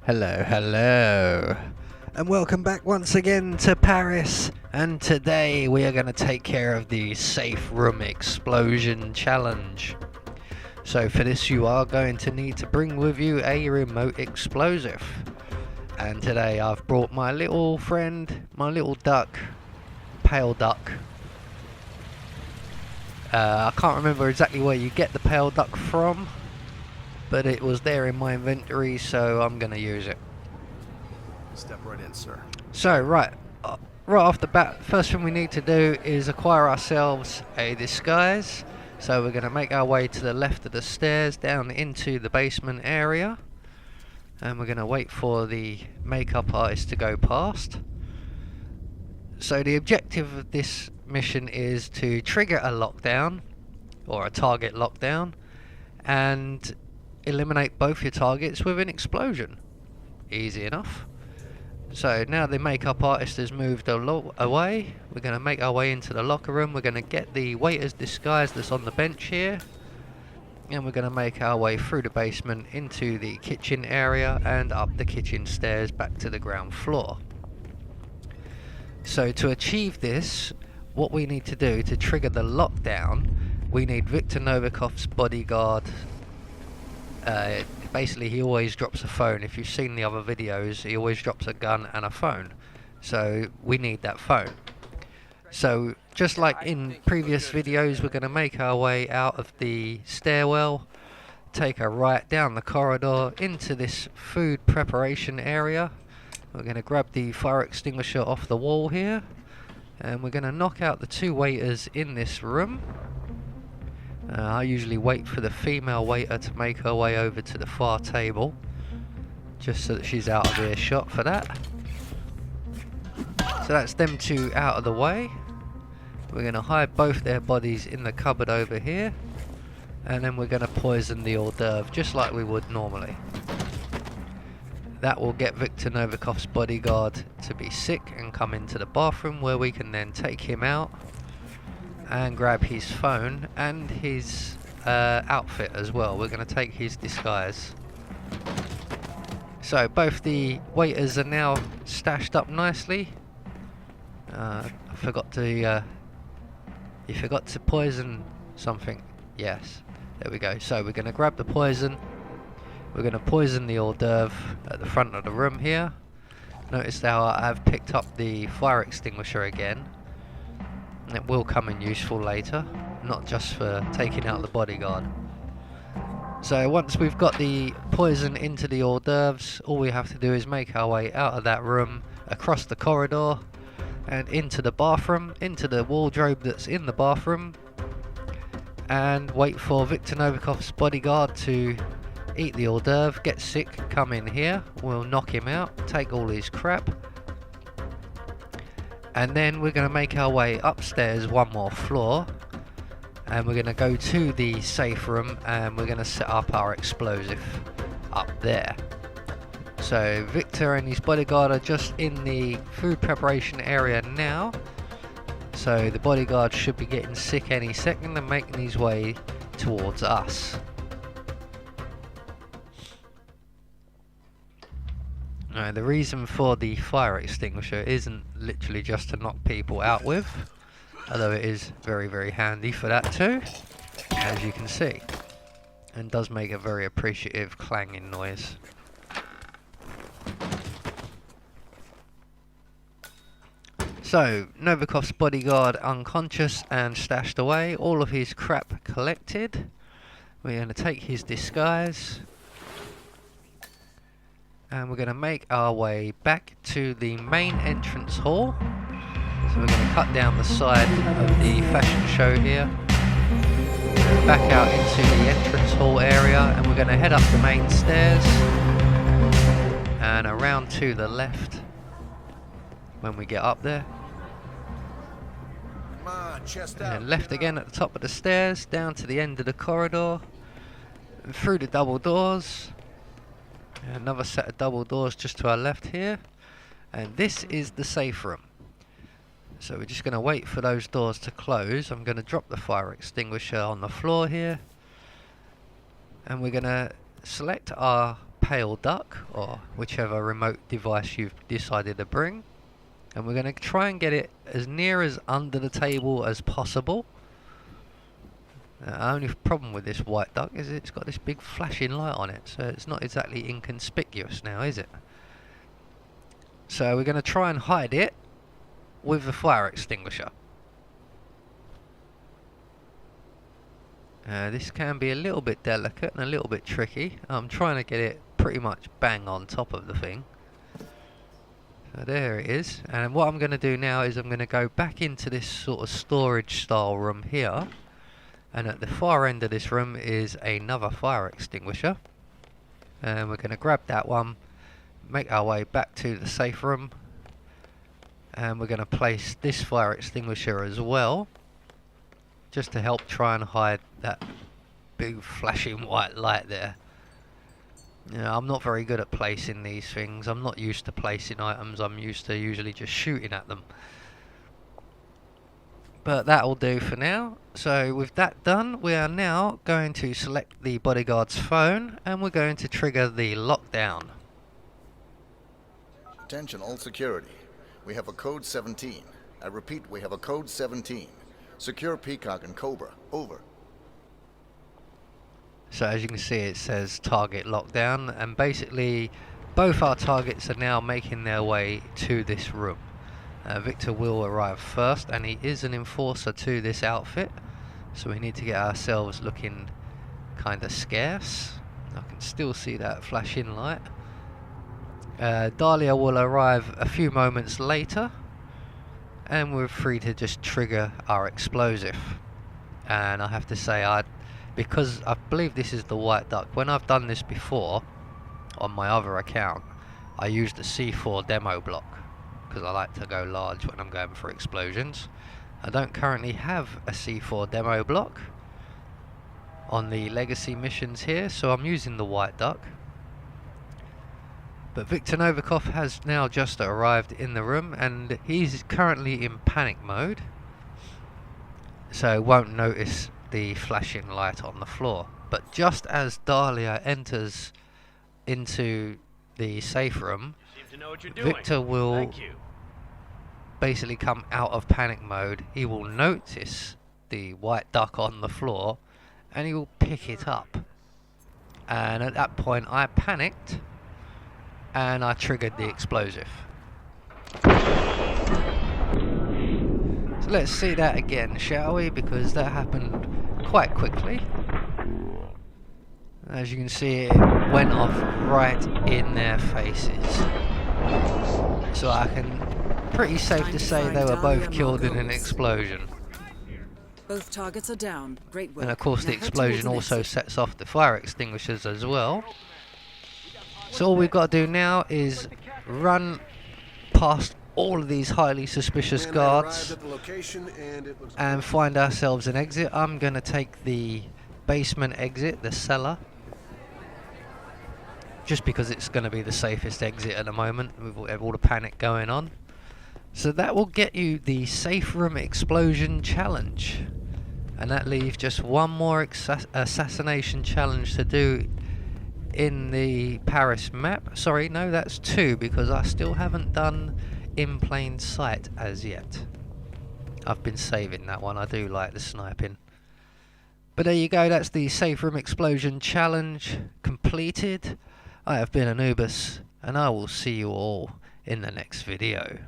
Hello, hello, and welcome back once again to Paris. And today we are going to take care of the safe room explosion challenge. So for this you are going to need to bring with you a remote explosive. And today I've brought my little friend, my little duck, pale duck. I can't remember exactly where you get the pale duck from, but it was there in my inventory, so I'm going to use it. Step right in, sir. So, right off the bat, first thing we need to do is acquire ourselves a disguise. So we're going to make our way to the left of the stairs down into the basement area. And we're going to wait for the makeup artist to go past. So the objective of this mission is to trigger a lockdown, or a target lockdown, and eliminate both your targets with an explosion. Easy enough. So now the makeup artist has moved away, we're going to make our way into the locker room. We're going to get the waiter's disguise that's on the bench here, and we're going to make our way through the basement into the kitchen area and up the kitchen stairs back to the ground floor. So to achieve this, what we need to do to trigger the lockdown, we need Viktor Novikov's bodyguard. Basically he always drops a phone. If you've seen the other videos, he always drops a gun and a phone. So we need that phone. So just like in previous videos, we're going to make our way out of the stairwell, take a right down the corridor into this food preparation area. We're going to grab the fire extinguisher off the wall here, and we're going to knock out the two waiters in this room. I usually wait for the female waiter to make her way over to the far table, just so that she's out of earshot for that. So that's them two out of the way. We're going to hide both their bodies in the cupboard over here, and then we're going to poison the hors d'oeuvre just like we would normally. That will get Viktor Novikov's bodyguard to be sick and come into the bathroom, where we can then take him out and grab his phone and his outfit as well. We're going to take his disguise. So both the waiters are now stashed up nicely. I forgot to you forgot to poison something. Yes, there we go. So we're going to grab the poison. We're going to poison the hors d'oeuvre at the front of the room here. Notice how I've picked up the fire extinguisher again. It will come in useful later, not just for taking out the bodyguard. So once we've got the poison into the hors d'oeuvres, all we have to do is make our way out of that room, across the corridor, and into the bathroom, into the wardrobe that's in the bathroom, and wait for Viktor Novikov's bodyguard to eat the hors d'oeuvre, get sick, come in here, we'll knock him out, take all his crap. And then we're going to make our way upstairs one more floor, and we're going to go to the safe room, and we're going to set up our explosive up there. So Viktor and his bodyguard are just in the food preparation area now, so the bodyguard should be getting sick any second and making his way towards us. Now, the reason for the fire extinguisher isn't literally just to knock people out with, although it is very, very handy for that too, as you can see, and does make a very appreciative clanging noise. So, Novikov's bodyguard unconscious and stashed away, all of his crap collected. We're going to take his disguise, and we're going to make our way back to the main entrance hall. So we're going to cut down the side of the fashion show here, back out into the entrance hall area, and we're going to head up the main stairs and around to the left when we get up there. Come on, chest And out. then left again at the top of the stairs, down to the end of the corridor, and through the double doors. Another set of double doors just to our left here, and this is the safe room. So we're just going to wait for those doors to close. I'm going to drop the fire extinguisher on the floor here, and we're going to select our pale duck, or whichever remote device you've decided to bring, and we're going to try and get it as near as under the table as possible. The only problem with this white duck is it's got this big flashing light on it, so it's not exactly inconspicuous now, is it? So we're going to try and hide it with the fire extinguisher. This can be a little bit delicate and a little bit tricky. I'm trying to get it pretty much bang on top of the thing. So there it is. And what I'm going to do now is I'm going to go back into this sort of storage style room here. And at the far end of this room is another fire extinguisher. And we're going to grab that one, make our way back to the safe room. And we're going to place this fire extinguisher as well, just to help try and hide that big flashing white light there. You know, I'm not very good at placing these things. I'm not used to placing items. I'm used to usually just shooting at them. But that'll do for now. So with that done, we are now going to select the bodyguard's phone and we're going to trigger the lockdown. Attention all security. We have a code 17. I repeat, we have a code 17. Secure Peacock and Cobra. Over. So as you can see, it says target lockdown, and basically both our targets are now making their way to this room. Victor will arrive first, and he is an enforcer to this outfit, so we need to get ourselves looking kind of scarce. I can still see that flashing light. Dahlia will arrive a few moments later, and we're free to just trigger our explosive. And I have to say, because I believe this is the white duck, when I've done this before on my other account, I used a C4 demo block because I like to go large when I'm going for explosions. I don't currently have a C4 demo block on the legacy missions here, so I'm using the white duck. But Victor Novikov has now just arrived in the room, and he's currently in panic mode, so won't notice the flashing light on the floor. But just as Dahlia enters into the safe room, Victor will basically come out of panic mode. He will notice the white duck on the floor and he will pick it up. And at that point I panicked and I triggered the explosive. So let's see that again, shall we? Because that happened quite quickly. As you can see, it went off right in their faces. So I can pretty safe to say they were both killed in an explosion. Both targets are down. Great work. And of course the explosion also sets off the fire extinguishers as well. So all we've got to do now is run past all of these highly suspicious guards and find ourselves an exit. I'm going to take the basement exit, the cellar, just because it's going to be the safest exit at the moment with all the panic going on. So that will get you the safe room explosion challenge, and that leaves just one more assassination challenge to do in the Paris map. Sorry, no, that's two, because I still haven't done in plain sight as yet. I've been saving that one. I do like the sniping. But there you go, that's the safe room explosion challenge completed. I have been Anubis, and I will see you all in the next video.